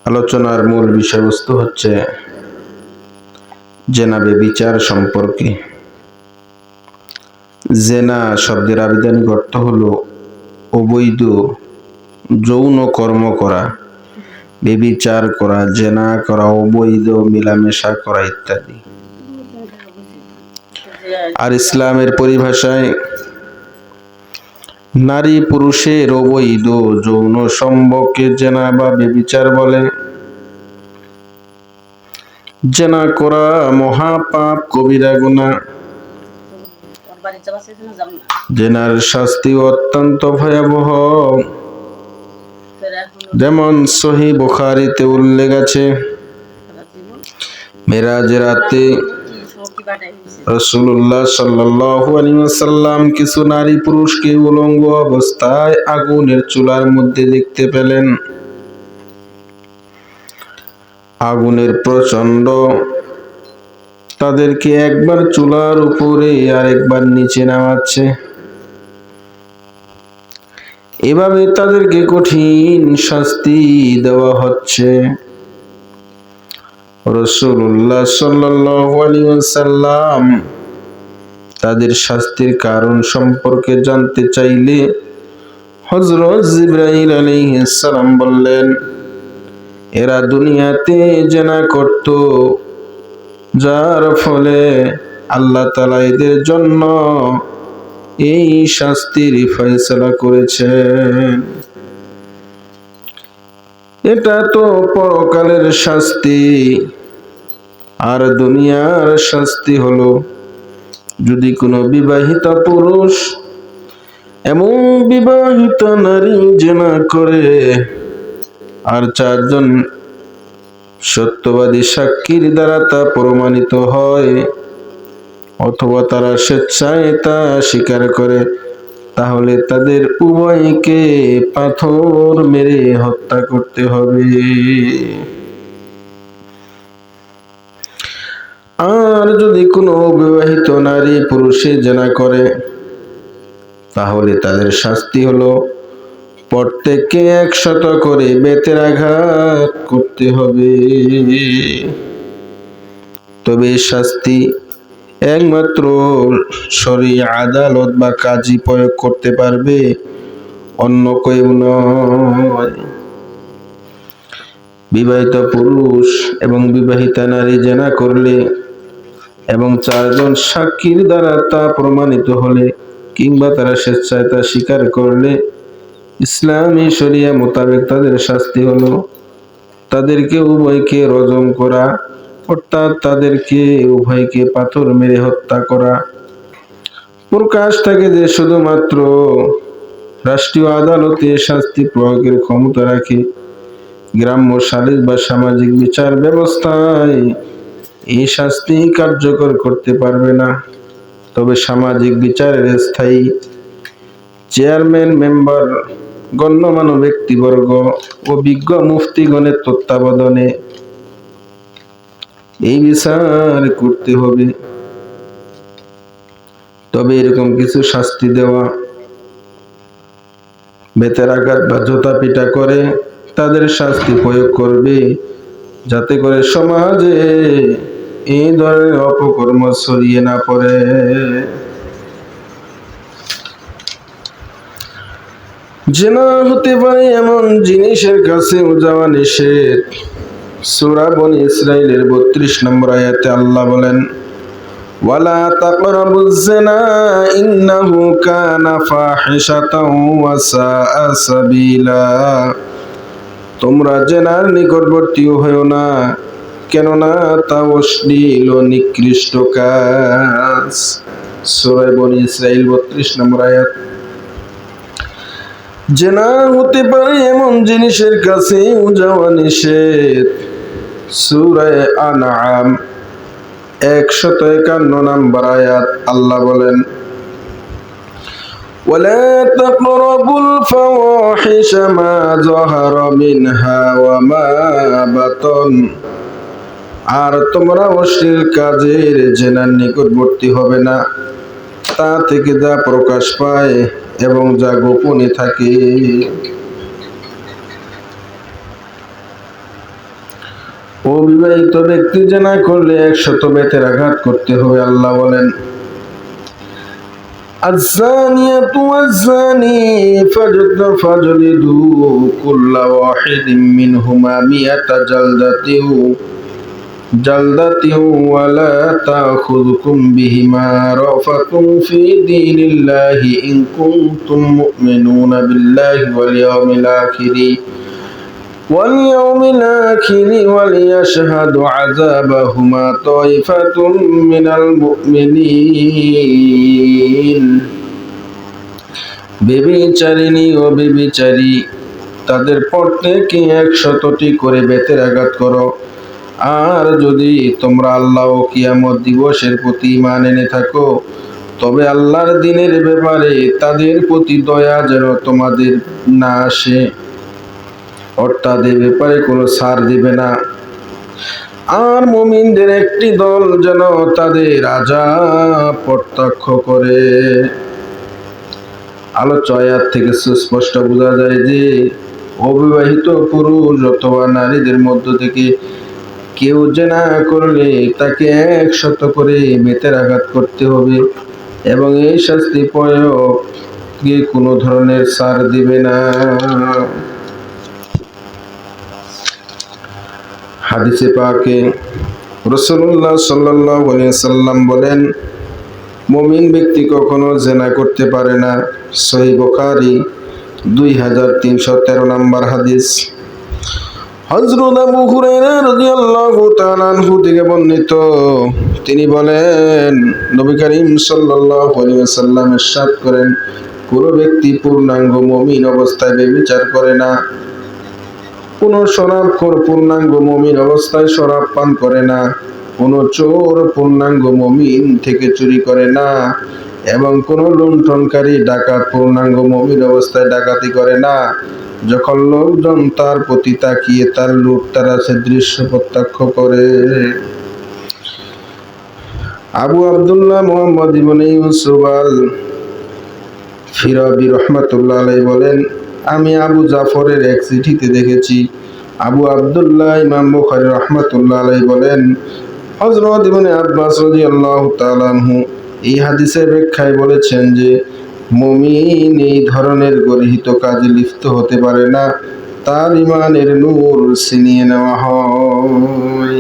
আলোচনার মূল বিষয়বস্তু হচ্ছে জেনা ব্যভিচার সম্পর্কে। জেনা শব্দের আবিধানিক অর্থ হলো অবৈধ যৌন কর্ম করা, ব্যভিচার করা, জেনা করা, অবৈধ মেলামেশা করা ইত্যাদি। আর ইসলামের পরিভাষায় নারী পুরুষের অবৈধ যৌন সম্ভোগকে জেনা বা ব্যভিচার বলে। জেনা করা মহাপাপ, কবিরা গুনাহ। জেনার শাস্তি অত্যন্ত ভয়াবহ, যেমন সহিহ বুখারীতে উল্লেখ আছে, মেরাজের রাতে রাসূলুল্লাহ সাল্লাল্লাহু আলাইহি ওয়াসাল্লাম কিছু নারী পুরুষকে উলঙ্গ অবস্থায় আগুনের চুলার মধ্যে দেখতে পেলেন। আগুনের প্রচন্ড তাদেরকে একবার চুলার উপরে আর একবার নিচে নামাচ্ছে। এভাবে তাদেরকে কঠিন শাস্তি দেওয়া হচ্ছে। রাসূলুল্লাহ সাল্লাল্লাহু আলাইহি ওয়াসাল্লাম তাদের শাস্তির কারণ সম্পর্কে জানতে চাইলে হযরত জিবরাইল আলাইহিস সালাম বললেন, এরা দুনিয়াতে জেনা করত, যার ফলে আল্লাহ তাআলা এদের জন্য এই শাস্তির ফয়সালা করেছেন। এটা তো পরকালের শাস্তি, আর দুনিয়ার শাস্তি হলো যদি কোনো বিবাহিত পুরুষ এবং বিবাহিত নারী জেনা করে আর 4 জন সত্যবাদী সাক্ষীর দ্বারা তা প্রমাণিত হয়, অথবা তারা স্বেচ্ছায় তা স্বীকার করে, তাহলে তাদের উভয়কে পাথর মেরে হত্যা করতে হবে। আর যদি কোনো বিবাহিত নারী পুরুষে জেনা করে, তাহলে তাদের শাস্তি হলো প্রত্যেককে 100 করে বেতের আঘাত করতে হবে। তবে শাস্তি একমাত্র শরীয়ত আদালত বা কাজী প্রয়োগ করতে পারবে, অন্য কেউ নয়। বিবাহিত পুরুষ এবং বিবাহিতা নারী জেনা করলে এবং 4 জন সাক্ষীর দ্বারা তা প্রমাণিত হলে, কিংবা তারা স্বেচ্ছায় তা স্বীকার করলে, ইসলামী শরিয়া মোতাবেক তাদের শাস্তি হলো তাদেরকে উভয়কে রজম করা, অর্থাৎ তাদেরকে উভয়কে পাথর মেরে হত্যা করা। প্রকাশ থাকে যে শুধুমাত্র রাষ্ট্রীয় আদালতে শাস্তি প্রয়োগের ক্ষমতা রাখে, গ্রাম্য সালিস বা সামাজিক বিচার ব্যবস্থায় এই শাস্তি কার্যকর করতে পারবে না। তবে সামাজিক বিচারের স্থায়ী চেয়ারম্যান, মেম্বার, গণ্যমান্য ব্যক্তিবর্গ ও বিজ্ঞ মুফতিগণের তত্ত্বাবধানে এই বিচার করতে হবে। তবে এরকম কিছু শাস্তি দেওয়া, বেতের আঘাত বা জুতা পিটা করে তাদের শাস্তি প্রয়োগ করবে, যাতে করে সমাজে এই ধরনের অপকর্ম ছড়িয়ে না পড়ে। জেনা হতে পারে এমন জিনিসের কাছেও যাওয়া নিষেধ। সূরা বনী ইসরাঈলের 32 নম্বর আয়াতে আল্লাহ বলেন, ওয়ালা তাকরাবুজ জিনা ইন্নাহু কানা ফাহিশাতাও ওয়া সাআ সাবিলা। তোমরা জেনার নিকটবর্তীও হয়ো না, কেননা তা অশ্লীল ও নিকৃষ্ট কাজ। সূরা বনী ইসরাঈল 32 নম্বর আয়াত। জেনা হতে পারে এমন জিনিসের কাছে যাওয়া নিষেধ। সূরা আনআম 151 নম্বর আয়াত আল্লাহ বলেন, ওয়ালা তাকরাবুল ফাওয়াহিশা মা যাহারা মিনহা ওয়া মা বাতান। আর তোমরা অশ্লীল কাজের জেনার নিকটবর্তী হবে না, তা থেকে যা প্রকাশ পায় এবং যা গোপনে থাকে। অবিবাহিত ব্যক্তি জেনা করলে 100 বেতের আঘাত করতে হবে। আল্লাহ বলেন, الزانية والزاني فاجلدوا كل واحد منهما 100 جلدة ولا تأخذكم بهما رأفة في دين الله إن كنتم مؤمنون بالله واليوم الآخر وليشهد عذابهما طائفة من المؤمنين। বেবিচারিণী ও বেবিচারী তাদের প্রত্যেকে 100টি করে বেতের আঘাত করো। আর যদি তোমরা আল্লাহ ও কিয়ামত দিবসের প্রতি ঈমান এনে থাকো, তবে আল্লাহর দ্বীনের ব্যাপারে তাদের প্রতি দয়া যেন তোমাদের না আসে, অর্থাৎ এ ব্যাপারে কোনো ছাড় দিবে না। আর মুমিনদের একটি দল যেন তাদের আযাব প্রত্যক্ষ করে। আলোচ্য আয়াত থেকে সুস্পষ্ট বোঝা যায় যে অবিবাহিত পুরুষ অথবা নারীদের মধ্য থেকে কেউ জেনা করলে তাকে 100 করে বেতের আঘাত করতে হবে এবং এই শাস্তি প্রয়োগে কোনো ধরনের ছাড় দিবে না। হাদিসে পাকে রাসূলুল্লাহ সাল্লাল্লাহু আলাইহি সাল্লাম বলেন, মুমিন ব্যক্তি কখনো জেনা করতে পারে না। সহিহ বুখারী 2313 নম্বর হাদিস। হযরত আবু হুরায়রা রাদিয়াল্লাহু তাআলা আনহু থেকে বর্ণিত, তিনি বলেন, নবী করিম সাল্লাল্লাহু আলাইহি ওয়াসাল্লাম ইরশাদ করেন, কোন ব্যক্তি পূর্ণাঙ্গ মুমিন অবস্থায় ব্যভিচার করে না, কোন শরাবখোর পূর্ণাঙ্গ মুমিন অবস্থায় শরাব পান করে না, কোন চোর পূর্ণাঙ্গ মুমিন থেকে চুরি করে না, এবং কোন লুণ্ঠনকারী ডাকাত পূর্ণাঙ্গ মুমিন অবস্থায় ডাকাতি করে না। যখন লোকজন তার প্রতি তাকিয়ে তার লুটতরাজের দৃশ্য প্রত্যক্ষ করে। আবু আব্দুল্লাহ মুহাম্মদ ইবনে ইউসুফ আল ফিরাবি রাহমাতুল্লাহ আলাইহি বলেন, আমি আবু জাফরের এক চিঠিতে দেখেছি। আবু আব্দুল্লাহ ইমাম বুখারী রাহমাতুল্লাহ আলাইহি বলেন, হযরত ইবনে আব্বাস রাদিয়াল্লাহু তাআলা আনহু এই হাদিসের ব্যাখ্যায় বলেছেন যে মুমিন এই ধরনের গর্হিত কাজে লিপ্ত হতে পারে না, তার ঈমানের নূর ছিনিয়ে নেওয়া হয়।